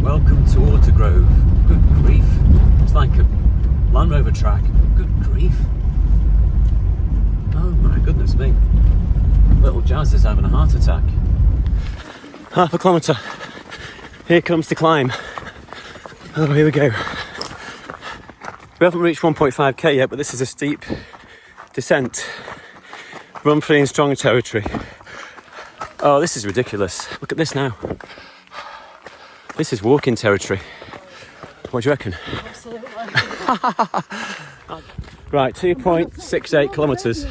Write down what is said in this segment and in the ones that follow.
Welcome to Watergrove. Good grief. It's like a Land Rover track. Good grief. Oh my goodness me. Little Jazz is having a heart attack. Half a kilometre. Here comes the climb. Oh, here we go. We haven't reached 1.5k yet, but this is a steep descent. Run free and strong territory. Oh, this is ridiculous. Look at this now. This is walking territory. What do you reckon? Absolutely. Right, 2.68 kilometres.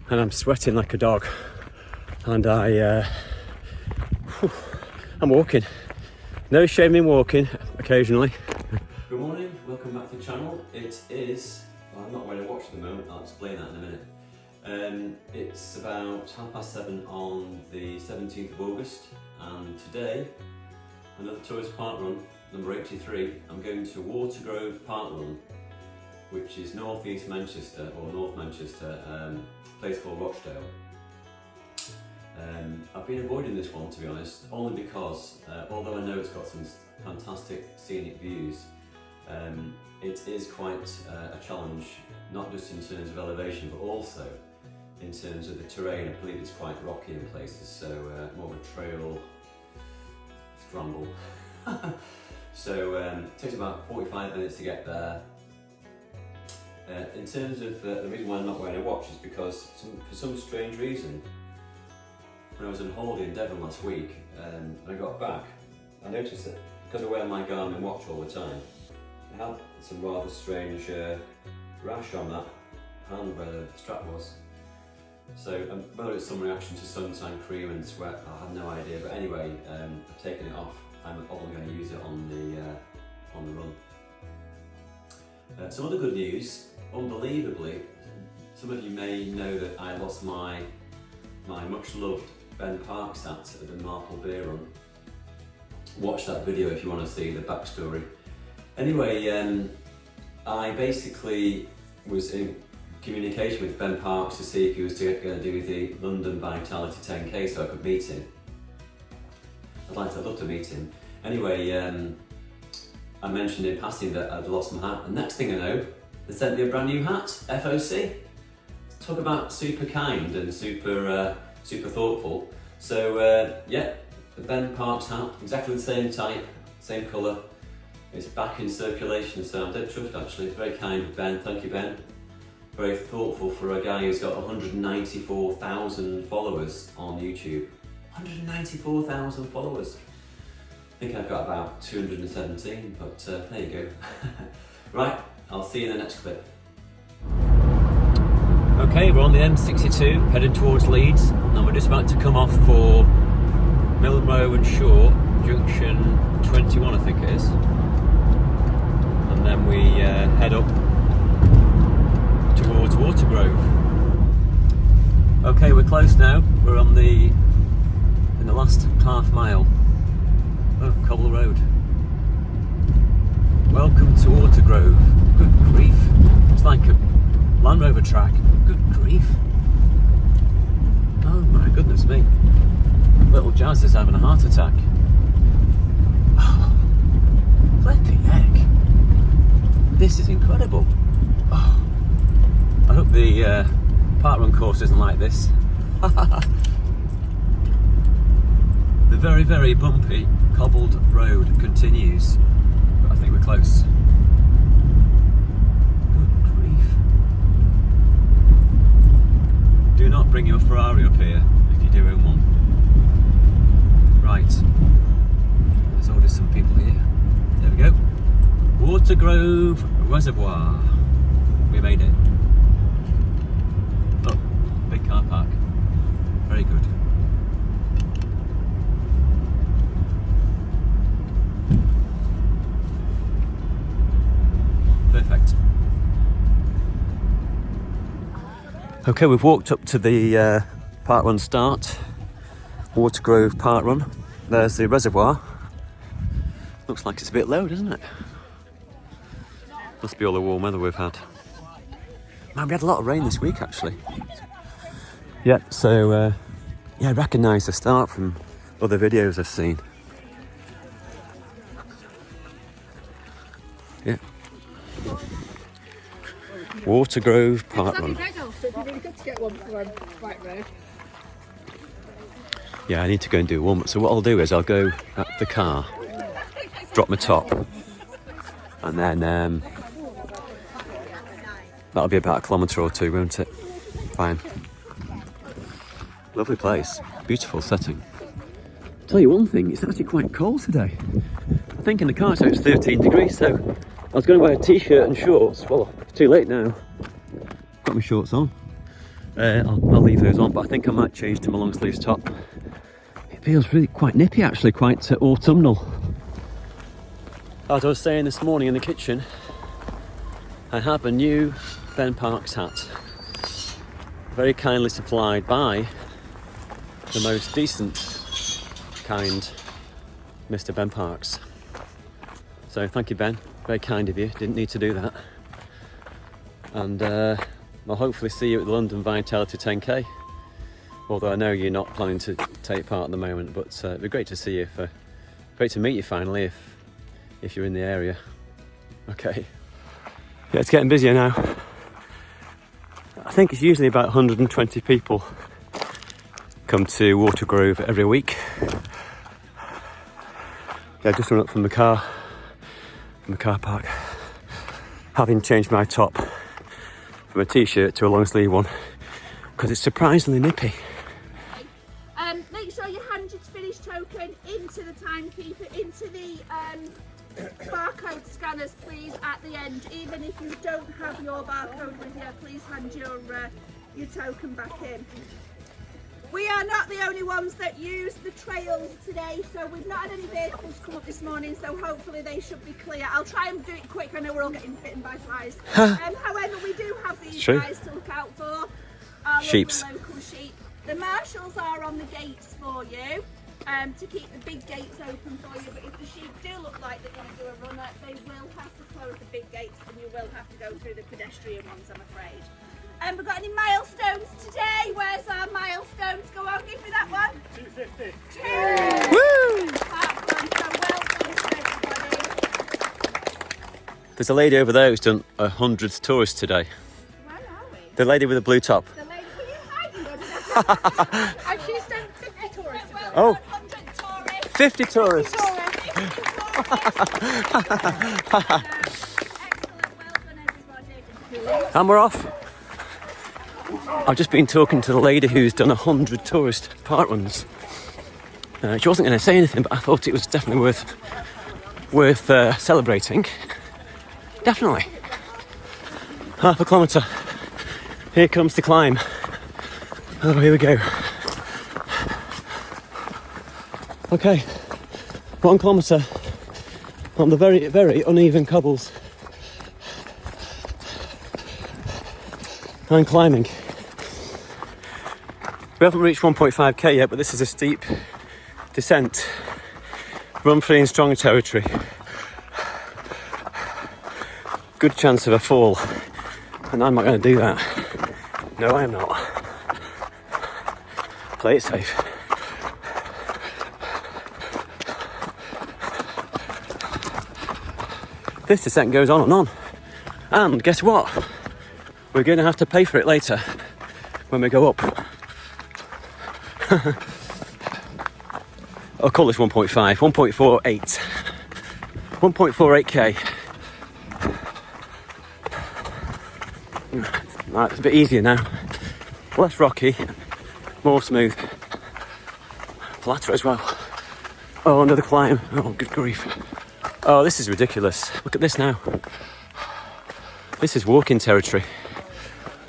And I'm sweating like a dog. And I'm walking. No shame in walking, occasionally. Good morning, welcome back to the channel. It is, well, I'm not wearing a watch at the moment, I'll explain that in a minute. It's about 7:30 on the 17th of August, and today, another tourist park run, number 83. I'm going to Watergrove Parkrun, which is northeast Manchester, or North Manchester, a place called Rochdale. I've been avoiding this one, to be honest, only because, although I know it's got some fantastic scenic views, it is quite a challenge, not just in terms of elevation, but also in terms of the terrain. I believe it's quite rocky in places, so more of a trail scramble. So it takes about 45 minutes to get there. In terms of the reason why I'm not wearing a watch is because for some strange reason, when I was on holiday in Devon last week and I got back, I noticed that because I wear my Garmin watch all the time, it had some rather strange rash on that hand where the strap was. So whether it's some reaction to suntan cream and sweat, I have no idea. But anyway, I've taken it off. I'm only going to use it on the run. Some other good news. Unbelievably, some of you may know that I lost my much loved Ben Parks hat at the Marple Beer Run. Watch that video if you want to see the backstory. Anyway, I basically was in communication with Ben Parks to see if he was going to do the London Vitality 10k so I could meet him. I'd love to meet him. Anyway, I mentioned in passing that I'd lost my hat, and next thing I know, they sent me a brand new hat, FOC. Talk about super kind and super thoughtful. So yeah, the Ben Parks hat, exactly the same type, same colour. It's back in circulation, so I'm dead chuffed actually. It's very kind of Ben, thank you Ben. Very thoughtful for a guy who's got 194,000 followers on YouTube. 194,000 followers. I think I've got about 217, but there you go. Right, I'll see you in the next clip. Okay, we're on the M62, heading towards Leeds, and we're just about to come off for Milnrow and Shaw, junction 21 I think it is. And then we head up towards Watergrove. Okay, we're close now. We're in the last half mile of Cobble Road. Welcome to Watergrove. Good grief. It's like a Land Rover track. Good grief. Oh my goodness me. Little Jazz is having a heart attack. Oh, flipping heck. This is incredible. Oh, I hope the parkrun course isn't like this. The very, very bumpy cobbled road continues, but I think we're close. Good grief. Do not bring your Ferrari up here if you do own one. Right, there's already some people here. There we go. Watergrove Reservoir. We made it. Oh, big car park. Very good. Perfect. Okay, we've walked up to the parkrun start. Watergrove Parkrun. There's the reservoir. Looks like it's a bit low, doesn't it? Must be all the warm weather we've had. Man, we had a lot of rain this week actually. Yeah, so yeah, I recognise the start from other videos I've seen. Yeah. Watergrove Parkrun. Yeah, I need to go and do one. So what I'll do is I'll go at the car, drop my top, and then that'll be about 1 kilometre or 2, won't it? Fine. Lovely place, beautiful setting. Tell you one thing, it's actually quite cold today. I think in the car so it's 13 degrees, so I was going to wear a t-shirt and shorts. Well, it's too late now. Got my shorts on. I'll leave those on, but I think I might change to my long sleeves top. It feels really quite nippy actually, quite autumnal. As I was saying this morning in the kitchen, I have a new Ben Parks hat. Very kindly supplied by the most decent, kind Mr. Ben Parks. So thank you, Ben. Very kind of you. Didn't need to do that. And I'll hopefully see you at the London Vitality 10K. Although I know you're not planning to take part at the moment, but it'd be great to see you. Great to meet you finally if you're in the area. Okay. Yeah, it's getting busier now. I think it's usually about 120 people come to Watergrove every week. Yeah, just run up from the car park, having changed my top from a t-shirt to a long sleeve one because it's surprisingly nippy. Make sure you hand your finish token into the timekeeper, into the barcode scanners please at the end. Even if you don't have your barcode with you, please hand your token back in. We are not the only ones that use the trails today, so we've not had any vehicles come up this morning, so hopefully they should be clear. I'll try and do it quick, I know we're all getting bitten by flies. However, we do have these guys to look out for, our local sheep. The marshals are on the gates for you, to keep the big gates open for you, but if the sheep do look like they're going to do a runner, they will have to close the big gates and you will have to go through the pedestrian ones, I'm afraid. We've got any milestones today? Where's our milestones? Go on, give me that one. 250. Woo! So well done to everybody. There's a lady over there who's done 100 tourists today. Where are we? The lady with the blue top. The lady, were you hiding or did I and she's done 50 tourists today. Oh, 100 tourists. 50 tourists. 50 tourists. Excellent, well done everybody. And we're off. I've just been talking to the lady who's done 100 tourist parkruns. She wasn't going to say anything, but I thought it was definitely worth celebrating. Definitely. 1/2 kilometre. Here comes the climb. Oh, here we go. Okay, 1 kilometre on the very, very uneven cobbles. And climbing. We haven't reached 1.5k yet, but this is a steep descent. Run free in strong territory. Good chance of a fall, and I'm not going to do that. No, I am not. Play it safe. This descent goes on and on. And guess what? We're going to have to pay for it later when we go up. I'll call this 1.5, 1.48. 1.48k. Right, it's a bit easier now. Less rocky, more smooth. Flatter as well. Oh, another climb. Oh, good grief. Oh, this is ridiculous. Look at this now. This is walking territory.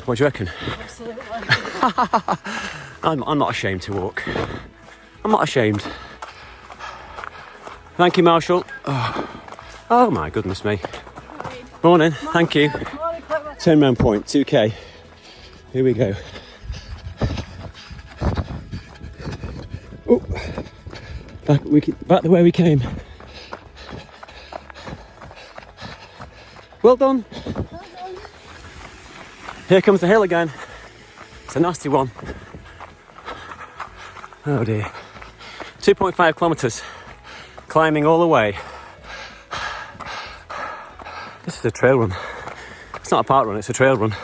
What do you reckon? Absolutely. I'm not ashamed to walk. I'm not ashamed. Thank you, Marshall. Oh my goodness me. Morning. Thank you. Turnaround point, 2k. Here we go. Oh, back the way we came. Well done. Here comes the hill again. It's a nasty one. Oh dear. 2.5 kilometres. Climbing all the way. This is a trail run. It's not a park run, it's a trail run.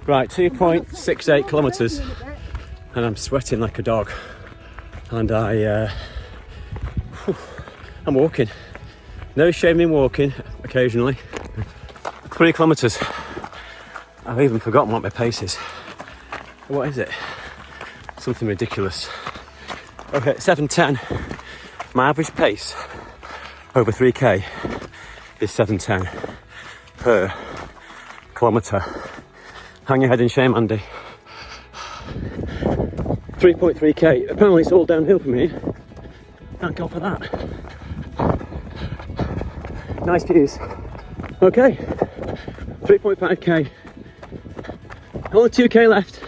Right, 2.68 kilometres, and I'm sweating like a dog. And I'm walking. No shame in walking, occasionally. 3 kilometres. I've even forgotten what my pace is. What is it? Something ridiculous. Okay, 7:10. My average pace over 3k is 7:10 per kilometre. Hang your head in shame, Andy. 3.3k. Apparently it's all downhill from here. Thank God for that. Nice views. Okay, 3.5k. Only 2k left.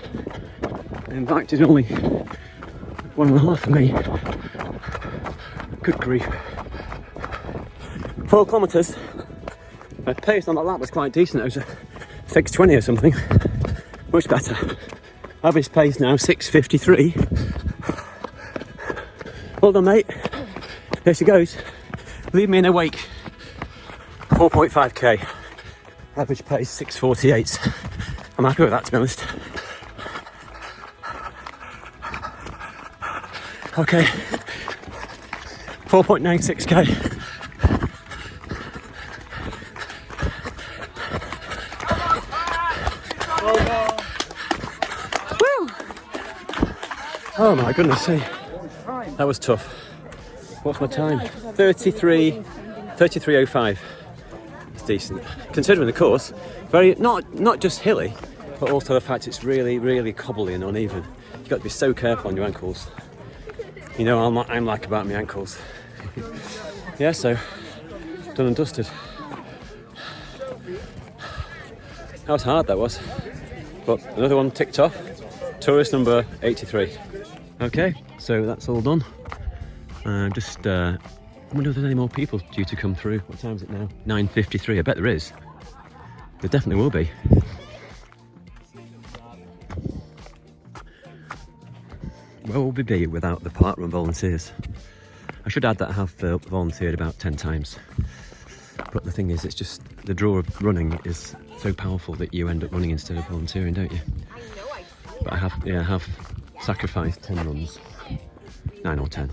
In fact, it's only 1.5 for me. Good grief. 4 kilometres. My pace on that lap was quite decent. It was a 6:20 or something. Much better. Average pace now 6:53. Hold on, mate. There she goes. Leave me in a wake. 4.5k. Average pace 6:48. I'm happy with that, to be honest. Okay. 4.96k. Woo! Oh my goodness me. That was tough. What's my time? 33:05. It's decent. Considering the course, very not just hilly, but also the fact it's really cobbly and uneven. You've got to be so careful on your ankles. You know, I'm like about my ankles. Yeah, so done and dusted. That was hard, that was. But another one ticked off. Tourist number 83. Okay, so that's all done. I wonder if there's any more people due to come through. What time is it now? 9:53. I bet there is. There definitely will be. Where would we be without the parkrun volunteers? I should add that I have volunteered about 10 times. But the thing is, it's just the draw of running is so powerful that you end up running instead of volunteering, don't you? But I have sacrificed 10 runs. 9 or 10.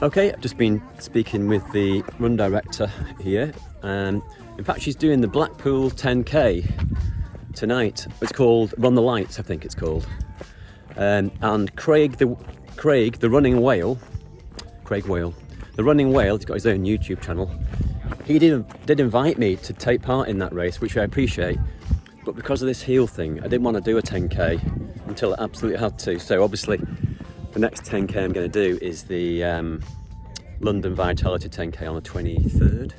Okay, I've just been speaking with the run director here. In fact, she's doing the Blackpool 10k tonight. It's called Run the Lights, I think it's called. And Craig the running whale, the running whale, he's got his own YouTube channel. He did invite me to take part in that race, which I appreciate. But because of this heel thing, I didn't want to do a 10k until I absolutely had to. So obviously, the next 10k I'm going to do is the London Vitality 10k on the 23rd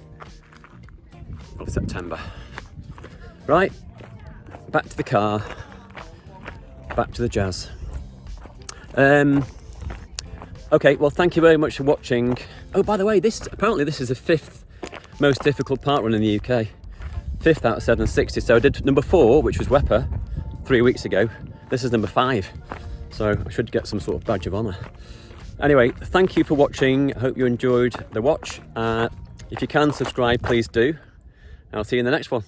of September. Right, back to the car, back to the jazz. Okay, well, thank you very much for watching. Oh, by the way, apparently this is the 5th most difficult parkrun in the UK. 5th out of 760. So I did number 4, which was Wepper, 3 weeks ago. This is number 5. So I should get some sort of badge of honour. Anyway, thank you for watching. I hope you enjoyed the watch. If you can subscribe, please do. I'll see you in the next one.